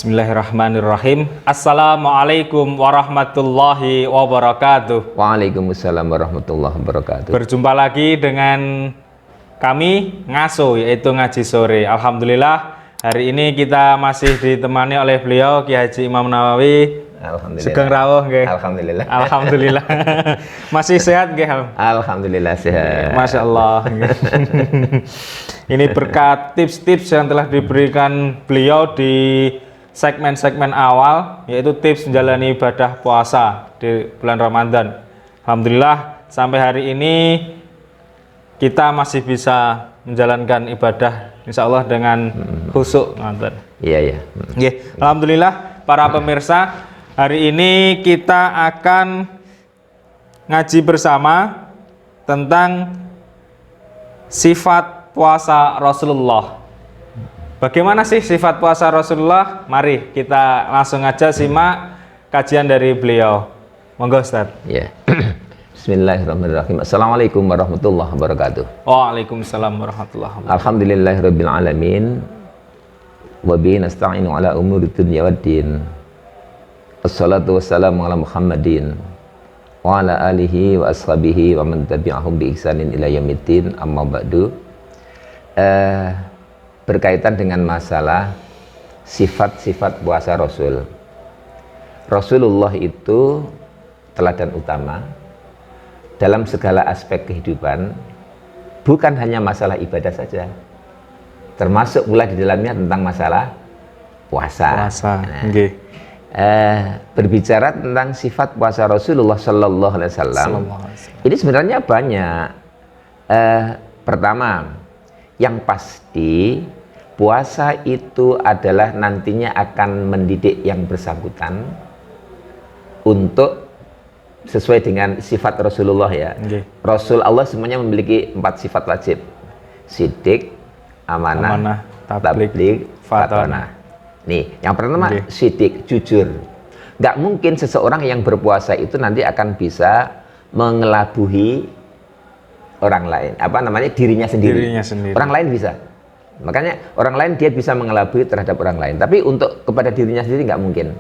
Bismillahirrahmanirrahim. Assalamualaikum warahmatullahi wabarakatuh. Waalaikumsalam warahmatullahi wabarakatuh. Berjumpa lagi dengan kami Ngaso, yaitu Ngaji Sore. Alhamdulillah hari ini kita masih ditemani oleh beliau Ki Haji Imam Nawawi. Alhamdulillah. Sugeng rawuh nggih. Alhamdulillah. Alhamdulillah. Masih sehat nggih? Alhamdulillah sehat. Masya Allah. Ini berkat tips-tips yang telah diberikan beliau di segmen-segmen awal, yaitu tips menjalani ibadah puasa di bulan Ramadan. Alhamdulillah sampai hari ini kita masih bisa menjalankan ibadah insya Allah dengan khusyuk. Iya. Alhamdulillah para pemirsa, hari ini kita akan ngaji bersama tentang sifat puasa Rasulullah. Bagaimana sih sifat puasa Rasulullah? Mari kita langsung aja simak kajian dari beliau. Monggo Ustaz. Ya. Bismillahirrahmanirrahim. Assalamualaikum warahmatullahi wabarakatuh. Waalaikumsalam warahmatullahi wabarakatuh. Alhamdulillahirabbil alamin. Wa bihi nasta'inu ala umuri dunya waddin. Assalatu wassalamu ala Muhammadin wa ala alihi wa ashabihi wa man tabi'ahum bi ihsanin ila yaumiddin. Amma ba'du. Berkaitan dengan masalah sifat-sifat puasa Rasul. Rasulullah itu teladan utama dalam segala aspek kehidupan, bukan hanya masalah ibadah saja, termasuk pula di dalamnya tentang masalah puasa. Berbicara tentang sifat puasa Rasulullah Sallallahu Alaihi Wasallam, ini sebenarnya banyak. Pertama, yang pasti puasa itu adalah nantinya akan mendidik yang bersangkutan untuk sesuai dengan sifat Rasulullah ya. Rasul Allah semuanya memiliki 4 sifat wajib: sidik, amanah, tabligh, fatonah. Nih, yang pertama sidik, jujur. Nggak mungkin seseorang yang berpuasa itu nanti akan bisa mengelabuhi orang lain, dirinya sendiri. Orang lain bisa, makanya orang lain dia bisa mengelabui terhadap orang lain, tapi untuk kepada dirinya sendiri nggak mungkin.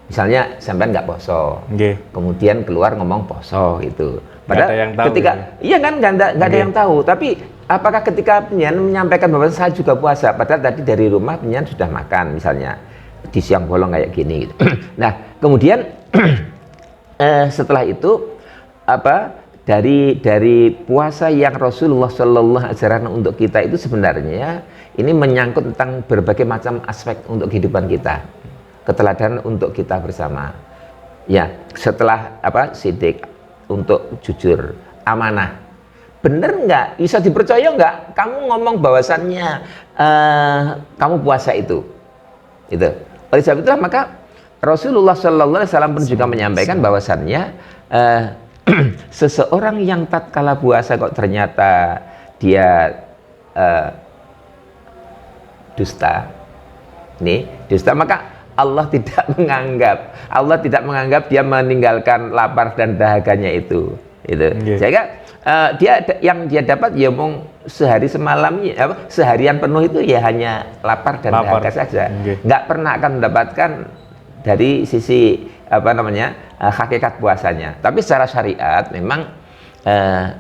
Misalnya sampean nggak poso, kemudian keluar ngomong poso itu, padahal ketika iya kan nggak ada yang tahu. Tapi apakah ketika penyan menyampaikan bahwa saya juga puasa, padahal tadi dari rumah penyan sudah makan, misalnya di siang bolong kayak gini gitu. Nah kemudian setelah itu dari puasa yang Rasulullah Shallallahu Alaihi Wasallam untuk kita itu sebenarnya ini menyangkut tentang berbagai macam aspek untuk kehidupan kita, keteladanan untuk kita bersama. Ya, setelah sidik, untuk jujur, amanah. Bener nggak? Bisa dipercaya nggak? Kamu ngomong bahwasannya kamu puasa itu. Oleh sebab itulah maka Rasulullah Shallallahu Alaihi Wasallam pun juga menyampaikan bahwasannya seseorang yang tatkala puasa kok ternyata dia dusta, maka Allah tidak menganggap dia meninggalkan lapar dan dahaganya itu. Sehingga dia dapat ya sehari semalam seharian penuh itu ya hanya lapar dan dahaga saja. Nggak pernah akan mendapatkan dari sisi hakikat puasanya. Tapi secara syariat memang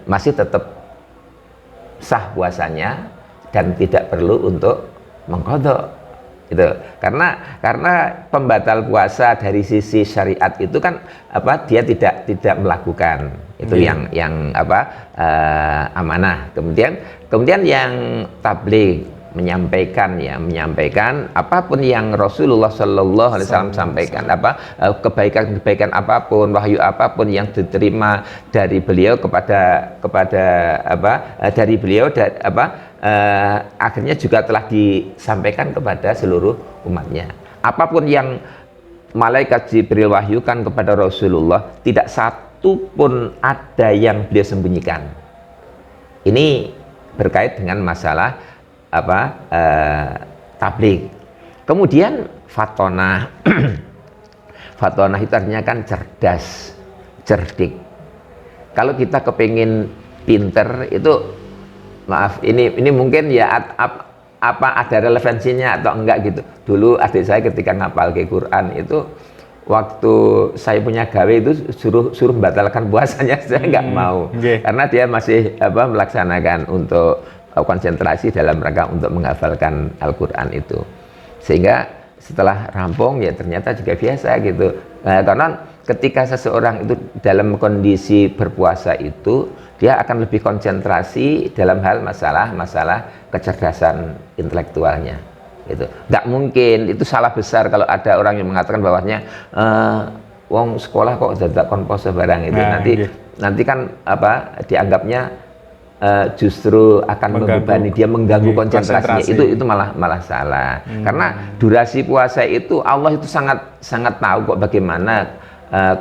masih tetap sah puasanya dan tidak perlu untuk mengqadha. Karena pembatal puasa dari sisi syariat itu kan dia tidak melakukan itu yang amanah. Kemudian yang tabligh menyampaikan apapun yang Rasulullah Shallallahu Alaihi Wasallam sampaikan, kebaikan apapun, wahyu apapun yang diterima dari beliau dari beliau akhirnya juga telah disampaikan kepada seluruh umatnya. Apapun yang malaikat Jibril wahyukan kepada Rasulullah, tidak satu pun ada yang beliau sembunyikan. Ini berkait dengan masalah tabligh. Kemudian fatonah. Fatonah itu artinya kan cerdas, cerdik. Kalau kita kepingin pinter itu, maaf, ini mungkin ya apa ada relevansinya atau enggak gitu. Dulu adik saya ketika ngapal ke Quran itu, waktu saya punya gawe itu suruh batalkan puasanya, saya nggak mau, karena dia masih melaksanakan untuk konsentrasi dalam rangka untuk menghafalkan Al-Quran itu. Sehingga setelah rampung ya ternyata juga biasa gitu. Karena ketika seseorang itu dalam kondisi berpuasa itu, dia akan lebih konsentrasi dalam hal masalah kecerdasan intelektualnya. Itu nggak mungkin, itu salah besar kalau ada orang yang mengatakan bahwasanya wong sekolah kok dadak kon poso barang itu, nanti kan dianggapnya justru akan membebani dia, mengganggu konsentrasinya. Itu malah salah. Karena durasi puasa itu Allah itu sangat tahu kok bagaimana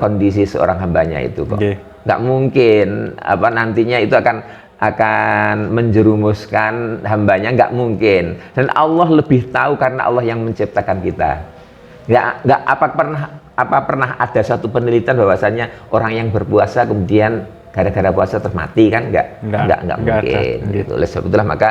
kondisi seorang hambanya itu kok. Nggak mungkin nantinya itu akan menjerumuskan hambanya, nggak mungkin. Dan Allah lebih tahu karena Allah yang menciptakan kita. Nggak pernah ada satu penelitian bahwasanya orang yang berpuasa kemudian gara-gara puasa termati, kan nggak mungkin gitu. Oleh sebab itulah maka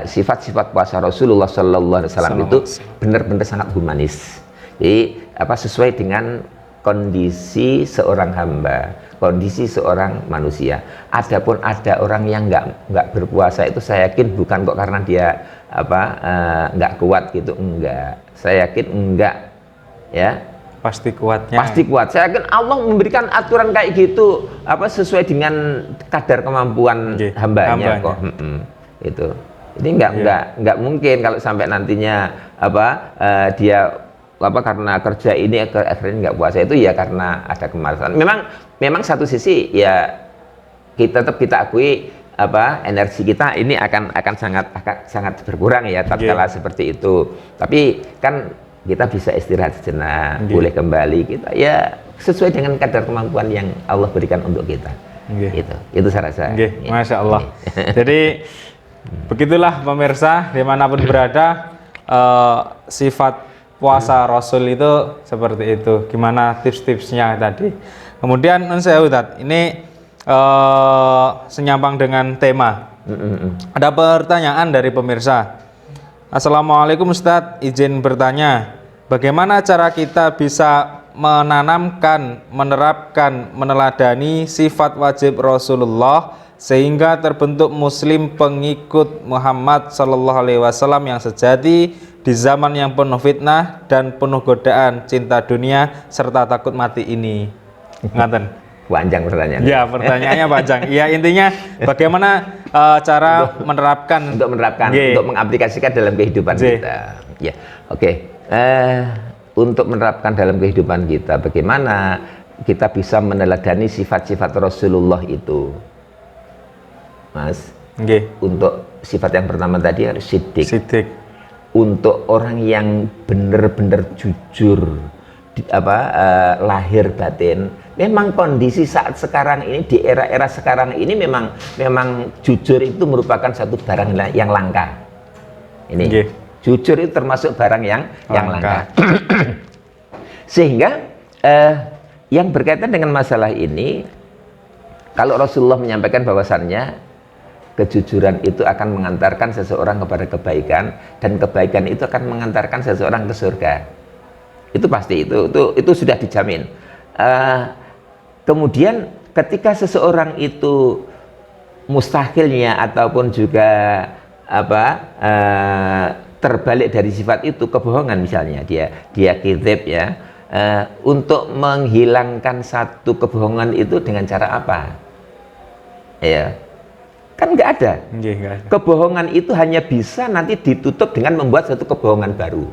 sifat-sifat puasa Rasulullah Sallallahu Alaihi Wasallam itu benar-benar sangat humanis. Jadi sesuai dengan kondisi seorang hamba, kondisi seorang manusia. Adapun ada orang yang nggak berpuasa itu, saya yakin bukan kok karena dia nggak kuat gitu, enggak. Saya yakin enggak, ya. Pasti kuatnya. Pasti kuat. Saya yakin Allah memberikan aturan kayak gitu sesuai dengan kadar kemampuan hambanya kok. Itu. Ini nggak mungkin kalau sampai nantinya dia karena kerja ini akhirnya nggak puasa, itu ya karena ada kemalasan. Memang satu sisi ya kita akui energi kita ini akan sangat berkurang ya tatkala seperti itu. Tapi kan kita bisa istirahat sejenak, boleh kembali kita ya sesuai dengan kadar kemampuan yang Allah berikan untuk kita. Itu saya rasa. Masya Allah. Jadi begitulah pemirsa, dimanapun berada, sifat puasa Rasul itu seperti itu. Gimana tips-tipsnya tadi. Kemudian ini senyambang dengan tema. Ada pertanyaan dari pemirsa. Assalamualaikum Ustadz, izin bertanya, bagaimana cara kita bisa menanamkan, menerapkan, meneladani sifat wajib Rasulullah sehingga terbentuk muslim pengikut Muhammad Sallallahu Alaihi Wasallam yang sejati di zaman yang penuh fitnah dan penuh godaan cinta dunia serta takut mati ini? Ngaten. Panjang pertanyaannya. Ya, pertanyaannya panjang. Ya, intinya bagaimana cara menerapkan untuk mengaplikasikan dalam kehidupan kita. Ya, oke. Untuk menerapkan dalam kehidupan kita, bagaimana kita bisa meneladani sifat-sifat Rasulullah itu, Mas? Untuk sifat yang pertama tadi harus siddiq. Untuk orang yang benar-benar jujur, lahir batin. Memang kondisi saat sekarang ini, di era-era sekarang ini memang jujur itu merupakan satu barang yang langka. Ini jujur itu termasuk barang yang langka. Sehingga yang berkaitan dengan masalah ini, kalau Rasulullah menyampaikan bahwasannya kejujuran itu akan mengantarkan seseorang kepada kebaikan, dan kebaikan itu akan mengantarkan seseorang ke surga. Itu pasti, itu sudah dijamin. Kemudian ketika seseorang itu mustahilnya ataupun juga terbalik dari sifat itu, kebohongan misalnya, dia kizib ya, untuk menghilangkan satu kebohongan itu dengan cara apa? Ya, kan nggak ada. Kebohongan itu hanya bisa nanti ditutup dengan membuat satu kebohongan baru.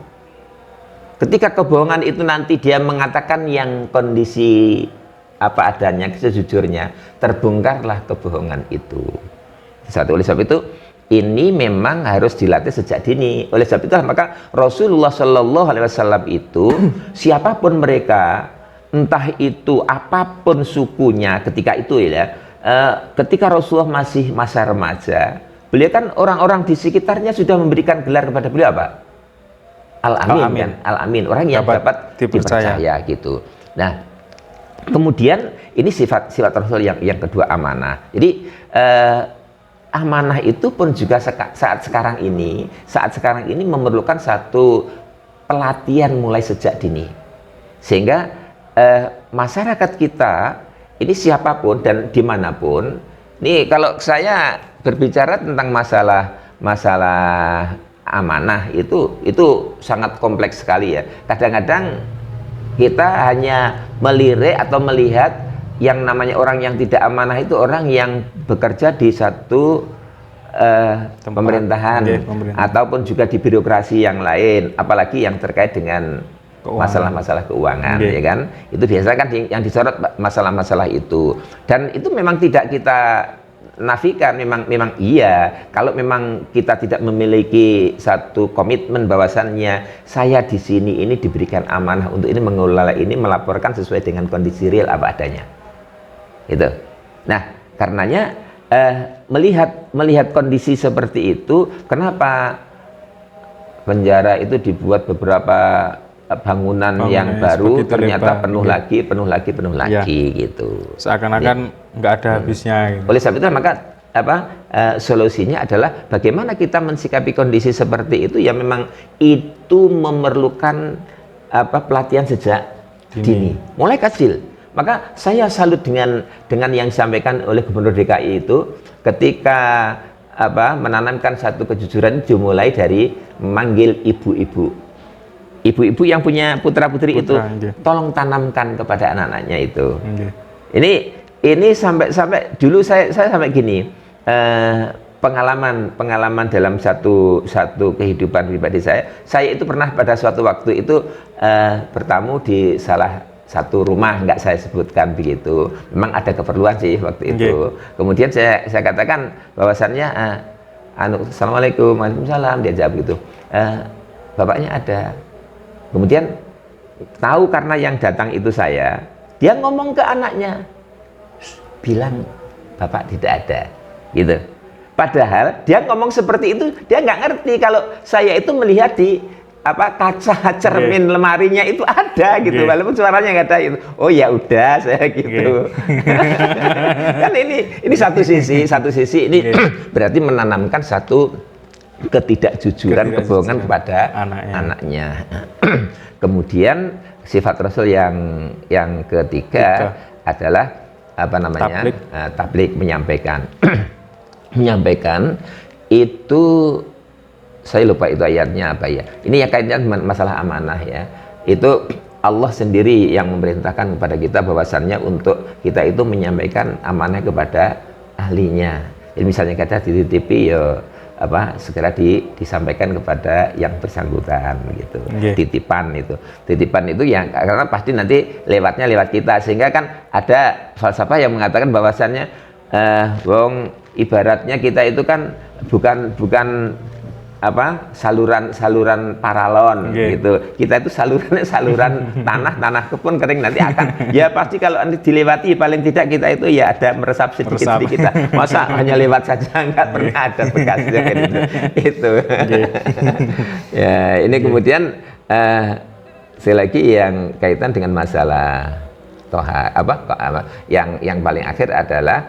Ketika kebohongan itu nanti dia mengatakan yang kondisi apa adanya, sejujurnya, terbongkarlah kebohongan itu. Oleh sebab itu, ini memang harus dilatih sejak dini. Oleh sebab itu, maka Rasulullah Shallallahu Alaihi Wasallam itu, siapapun mereka, entah itu apapun sukunya ketika itu ya, ketika Rasulullah masih masa remaja, beliau kan orang-orang di sekitarnya sudah memberikan gelar kepada beliau apa? Al-Amin kan? Al-Amin, orang yang dapat dipercaya gitu. Nah, kemudian ini sifat Rasul yang kedua, amanah. Jadi amanah itu pun juga saat sekarang ini memerlukan satu pelatihan mulai sejak dini, sehingga masyarakat kita ini siapapun dan dimanapun, ini kalau saya berbicara tentang masalah amanah itu sangat kompleks sekali ya. Kadang-kadang kita hanya melirik atau melihat yang namanya orang yang tidak amanah itu orang yang bekerja di satu pemerintahan, ataupun juga di birokrasi yang lain, apalagi yang terkait dengan masalah-masalah keuangan, ya kan? Itu biasa kan yang disorot masalah-masalah itu, dan itu memang tidak kita nafikan, memang iya. Kalau memang kita tidak memiliki satu komitmen bahwasannya saya di sini ini diberikan amanah untuk ini mengelola ini, melaporkan sesuai dengan kondisi real apa adanya, gitu. Nah, karenanya melihat kondisi seperti itu, kenapa penjara itu dibuat beberapa bangunan yang baru ternyata penuh lagi gitu. Seakan-akan nggak ada habisnya gitu. Oleh sebab itu maka solusinya adalah bagaimana kita mensikapi kondisi seperti itu, ya memang itu memerlukan pelatihan sejak dini, mulai kecil. Maka saya salut dengan yang disampaikan oleh Gubernur DKI itu ketika menanamkan satu kejujuran dimulai dari memanggil ibu-ibu yang punya putra-putri itu, tolong tanamkan kepada anak-anaknya itu. Ini sampai dulu saya sampai gini, pengalaman dalam satu kehidupan pribadi saya itu pernah pada suatu waktu itu bertamu di salah satu rumah, nggak saya sebutkan begitu, memang ada keperluan sih waktu itu. Kemudian saya katakan bahwasannya Assalamualaikum, waalaikumsalam, dia jawab gitu, bapaknya ada. Kemudian tahu karena yang datang itu saya, dia ngomong ke anaknya, bilang bapak tidak ada, gitu. Padahal dia ngomong seperti itu, dia nggak ngerti kalau saya itu melihat di kaca cermin lemarinya itu ada gitu, walaupun suaranya nggak ada itu. Oh ya udah, saya gitu. Kan ini satu sisi ini berarti menanamkan satu ketidakjujuran, kebohongan kepada anaknya. Kemudian sifat Rasul yang ketiga adalah tablik, menyampaikan. Menyampaikan itu, saya lupa itu ayatnya apa ya. Ini yang kaitannya dengan masalah amanah ya. Itu Allah sendiri yang memerintahkan kepada kita bahwasannya untuk kita itu menyampaikan amanah kepada ahlinya. Jadi misalnya kata dititipi ya segera disampaikan kepada yang bersangkutan gitu. Titipan itu yang karena pasti nanti lewatnya lewat kita, sehingga kan ada falsafah yang mengatakan bahwasannya ibaratnya kita itu kan bukan saluran paralon gitu. Kita itu saluran tanah kebun kering, nanti akan ya pasti kalau nanti dilewati paling tidak kita itu ya ada meresap sedikit kita. Masa hanya lewat saja nggak pernah ada bekasnya itu. Ya, ini kemudian sekali lagi yang kaitan dengan masalah yang paling akhir adalah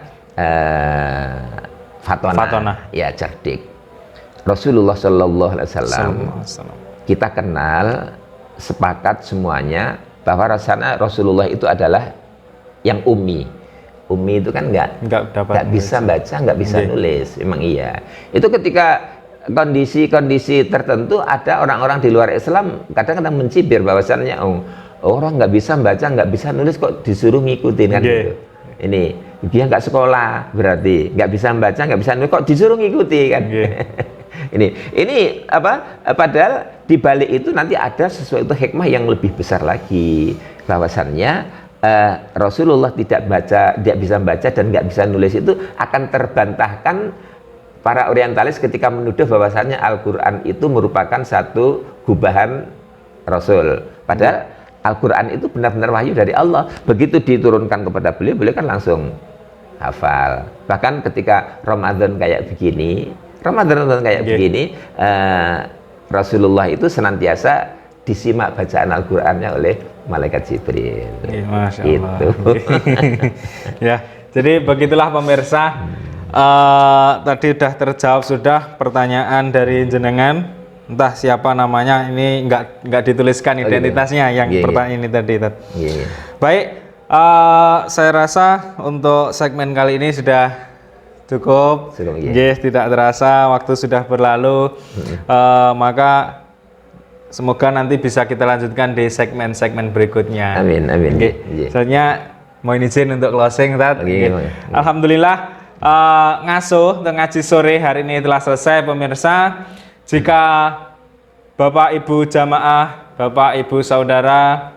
fatona. Ya, cerdik. Rasulullah Shallallahu Alaihi Wasallam kita kenal, sepakat semuanya bahwa rasanya Rasulullah itu adalah yang ummi itu kan nggak bisa baca, nggak bisa nulis, memang iya. Itu ketika kondisi tertentu ada orang-orang di luar Islam kadang-kadang mencibir bahwasannya orang nggak bisa baca, nggak bisa nulis kok disuruh ngikutin kan gitu. Ini dia nggak sekolah, berarti nggak bisa baca, nggak bisa nulis kok disuruh ngikuti kan. Ini padahal di balik itu nanti ada sesuatu hikmah yang lebih besar lagi, bahwasannya Rasulullah tidak bisa baca dan nggak bisa nulis itu akan terbantahkan para orientalis ketika menuduh bahwasannya Al-Quran itu merupakan satu gubahan Rasul. Padahal Al-Quran itu benar-benar wahyu dari Allah. Begitu diturunkan kepada beliau kan langsung hafal. Bahkan ketika Ramadan kayak begini, Rasulullah itu senantiasa disimak bacaan Al-Qur'annya oleh malaikat Jibril. Masya Allah. Ya, jadi begitulah pemirsa Tadi udah terjawab sudah pertanyaan dari jenengan, entah siapa namanya, ini nggak dituliskan identitasnya yang pertanyaan ini tadi. Baik, saya rasa untuk segmen kali ini sudah cukup. Tidak terasa waktu sudah berlalu. Maka semoga nanti bisa kita lanjutkan di segmen-segmen berikutnya. Amin. Soalnya mau izin untuk closing, Tat. Alhamdulillah. Ngasuh ngaji sore hari ini telah selesai, pemirsa. Jika Bapak Ibu jamaah, Bapak Ibu saudara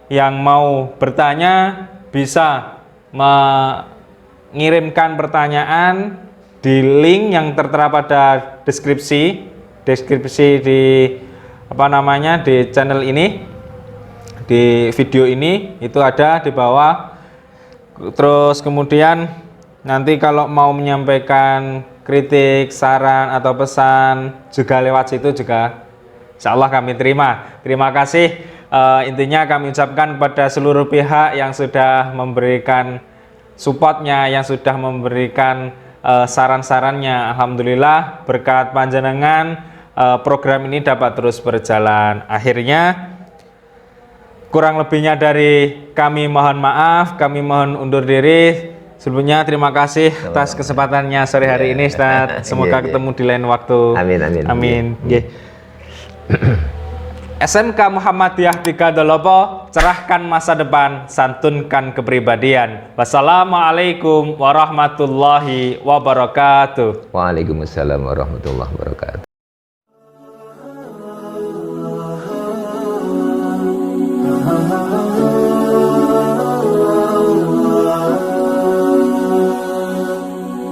yang mau bertanya bisa mengirimkan pertanyaan di link yang tertera pada deskripsi di di channel ini, di video ini itu ada di bawah. Terus kemudian nanti kalau mau menyampaikan kritik, saran, atau pesan juga lewat situ juga insya Allah kami terima. Terima kasih. Intinya kami ucapkan kepada seluruh pihak yang sudah memberikan supportnya, yang sudah memberikan saran-sarannya. Alhamdulillah berkat panjenengan program ini dapat terus berjalan. Akhirnya kurang lebihnya dari kami mohon maaf, kami mohon undur diri. Sebelumnya terima kasih atas kesempatannya sore hari ini, Ustaz. Semoga ketemu di lain waktu. Amin. SMK Muhammadiyah 3 Dolopo, cerahkan masa depan, santunkan kepribadian. Wassalamualaikum warahmatullahi wabarakatuh. Waalaikumsalam warahmatullahi wabarakatuh.